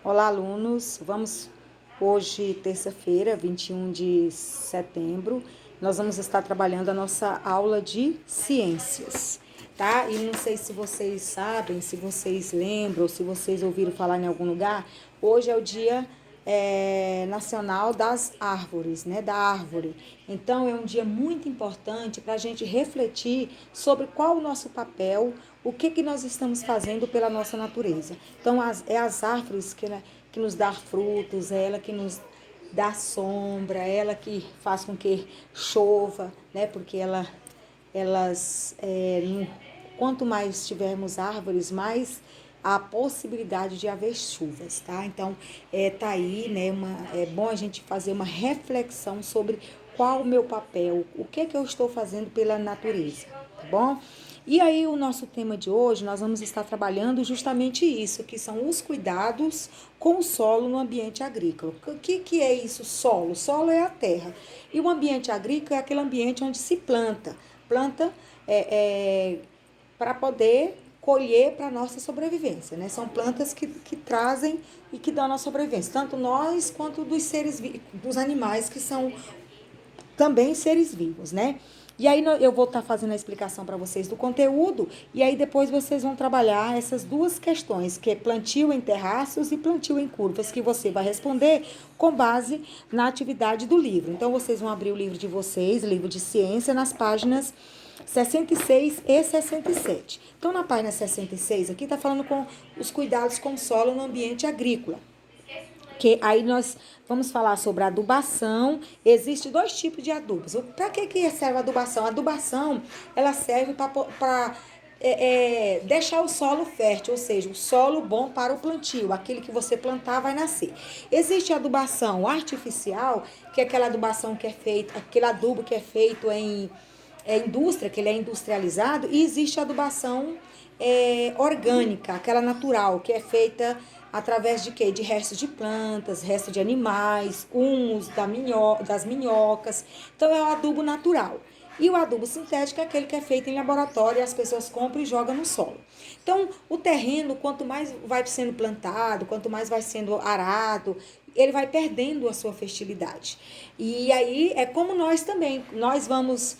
Olá, alunos. Hoje, terça-feira, 21 de setembro, nós vamos estar trabalhando a nossa aula de ciências, tá? E não sei se vocês sabem, se vocês lembram, se vocês ouviram falar em algum lugar, hoje é o Dia Nacional das Árvores, né? Da árvore. Então, é um dia muito importante para a gente refletir sobre qual o nosso papel, o que nós estamos fazendo pela nossa natureza. Então, as árvores que nos dá frutos, é ela que nos dá sombra, é ela que faz com que chova, né? Porque quanto mais tivermos árvores, mais a possibilidade de haver chuvas, tá? Então, tá aí, né? É bom a gente fazer uma reflexão sobre qual o meu papel, o que eu estou fazendo pela natureza, tá bom? E aí, o nosso tema de hoje, nós vamos estar trabalhando justamente isso, que são os cuidados com o solo no ambiente agrícola. O que é isso, solo? Solo é a terra. E o ambiente agrícola é aquele ambiente onde se planta. Planta para poder colher para a nossa sobrevivência, né? São plantas que trazem e que dão a nossa sobrevivência, tanto nós quanto dos animais que são também seres vivos, né? E aí eu vou estar fazendo a explicação para vocês do conteúdo e aí depois vocês vão trabalhar essas duas questões, que é plantio em terraços e plantio em curvas, que você vai responder com base na atividade do livro. Então vocês vão abrir o livro de vocês, livro de ciência, nas páginas 66 e 67. Então na página 66 aqui está falando com os cuidados com o solo no ambiente agrícola. Que aí nós vamos falar sobre a adubação. Existem dois tipos de adubos. Para que serve a adubação? A adubação, ela serve para deixar o solo fértil, ou seja, o solo bom para o plantio. Aquele que você plantar vai nascer. Existe a adubação artificial, que é aquela adubação que é feita, aquele adubo que é feito em indústria, que ele é industrializado, e existe a adubação orgânica, aquela natural, que é feita através de quê? De restos de plantas, restos de animais, humus das minhocas. Então, é o adubo natural. E o adubo sintético é aquele que é feito em laboratório e as pessoas compram e jogam no solo. Então, o terreno, quanto mais vai sendo plantado, quanto mais vai sendo arado, ele vai perdendo a sua fertilidade. E aí é como nós também, nós vamos,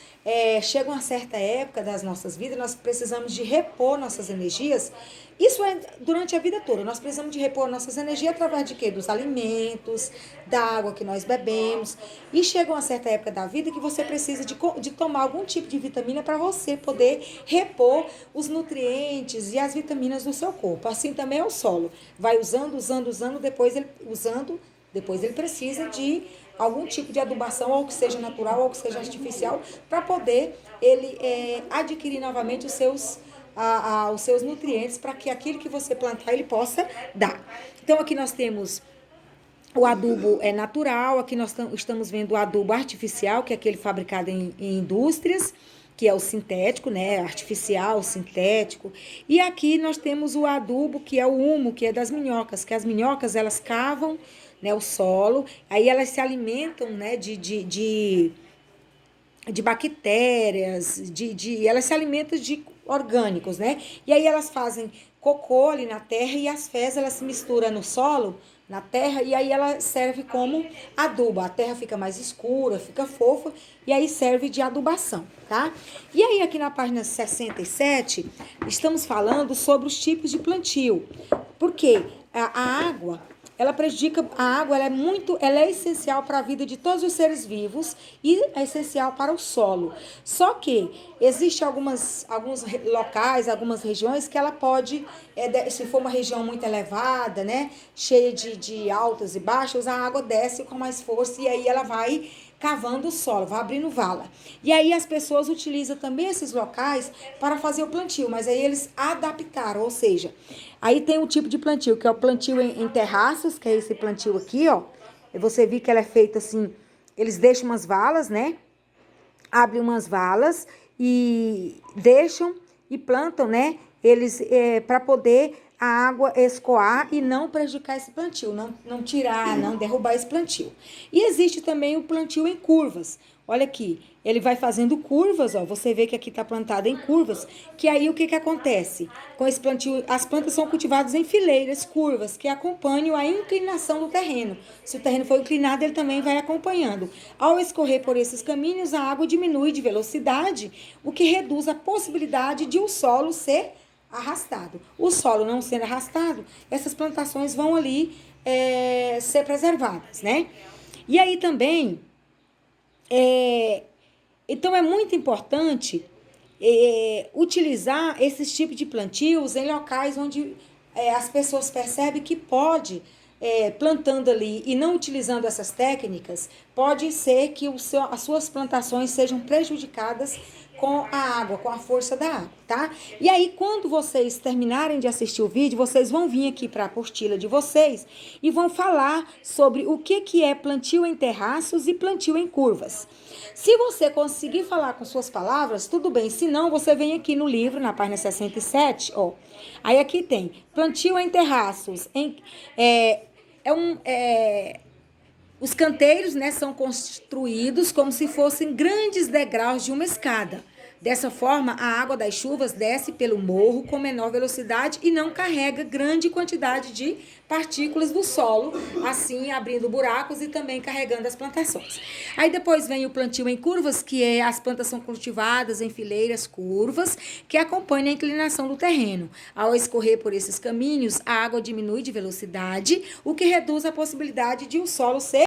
chega uma certa época das nossas vidas, nós precisamos de repor nossas energias. Isso é durante a vida toda, nós precisamos de repor nossas energias através de quê? Dos alimentos, da água que nós bebemos. E chega uma certa época da vida que você precisa de tomar algum tipo de vitamina para você poder repor os nutrientes e as vitaminas do seu corpo. Assim também é o solo. Vai usando, depois ele precisa de algum tipo de adubação, ou que seja natural, ou que seja artificial, para poder ele adquirir novamente os seus nutrientes, para que aquilo que você plantar, ele possa dar. Então, aqui nós temos o adubo natural, aqui nós estamos vendo o adubo artificial, que é aquele fabricado em indústrias, que é o sintético, né? Artificial, sintético. E aqui nós temos o adubo, que é o humo, que é das minhocas, que as minhocas, elas cavam, né, o solo, aí elas se alimentam, né, de bactérias, elas se alimentam de orgânicos, né? E aí elas fazem cocô ali na terra e as fezes elas se misturam no solo, na terra, e aí ela serve como adubo. A terra fica mais escura, fica fofa, e aí serve de adubação, tá? E aí aqui na página 67, estamos falando sobre os tipos de plantio. Porque a água, ela prejudica, a água ela é essencial para a vida de todos os seres vivos e é essencial para o solo. Só que existe alguns locais, algumas regiões que ela pode, se for uma região muito elevada, né, cheia de altos e baixos, a água desce com mais força e aí ela vai cavando o solo, vai abrindo vala. E aí as pessoas utilizam também esses locais para fazer o plantio, mas aí eles adaptaram, ou seja, aí tem um tipo de plantio, que é o plantio em terraços, que é esse plantio aqui, ó. Você vê que ela é feita assim, eles deixam umas valas, né? Abrem umas valas e deixam e plantam, né? Eles para poder a água escoar e não prejudicar esse plantio, não tirar, não derrubar esse plantio. E existe também o plantio em curvas. Olha aqui, ele vai fazendo curvas, ó, você vê que aqui está plantado em curvas, que aí o que, que acontece? Com esse plantio, as plantas são cultivadas em fileiras, curvas, que acompanham a inclinação do terreno. Se o terreno for inclinado, ele também vai acompanhando. Ao escorrer por esses caminhos, a água diminui de velocidade, o que reduz a possibilidade de o solo ser arrastado. O solo não sendo arrastado, essas plantações vão ali ser preservadas, né? E aí também, então é muito importante utilizar esses tipos de plantios em locais onde as pessoas percebem que pode, plantando ali e não utilizando essas técnicas, pode ser que as suas plantações sejam prejudicadas com a água, com a força da água, tá? E aí, quando vocês terminarem de assistir o vídeo, vocês vão vir aqui para a apostila de vocês e vão falar sobre o que é plantio em terraços e plantio em curvas. Se você conseguir falar com suas palavras, tudo bem. Se não, você vem aqui no livro, na página 67, ó. Aí aqui tem plantio em terraços. Os canteiros, né, são construídos como se fossem grandes degraus de uma escada. Dessa forma, a água das chuvas desce pelo morro com menor velocidade e não carrega grande quantidade de partículas do solo, assim abrindo buracos e também carregando as plantações. Aí depois vem o plantio em curvas, que as plantas são cultivadas em fileiras curvas, que acompanham a inclinação do terreno. Ao escorrer por esses caminhos, a água diminui de velocidade, o que reduz a possibilidade de o solo ser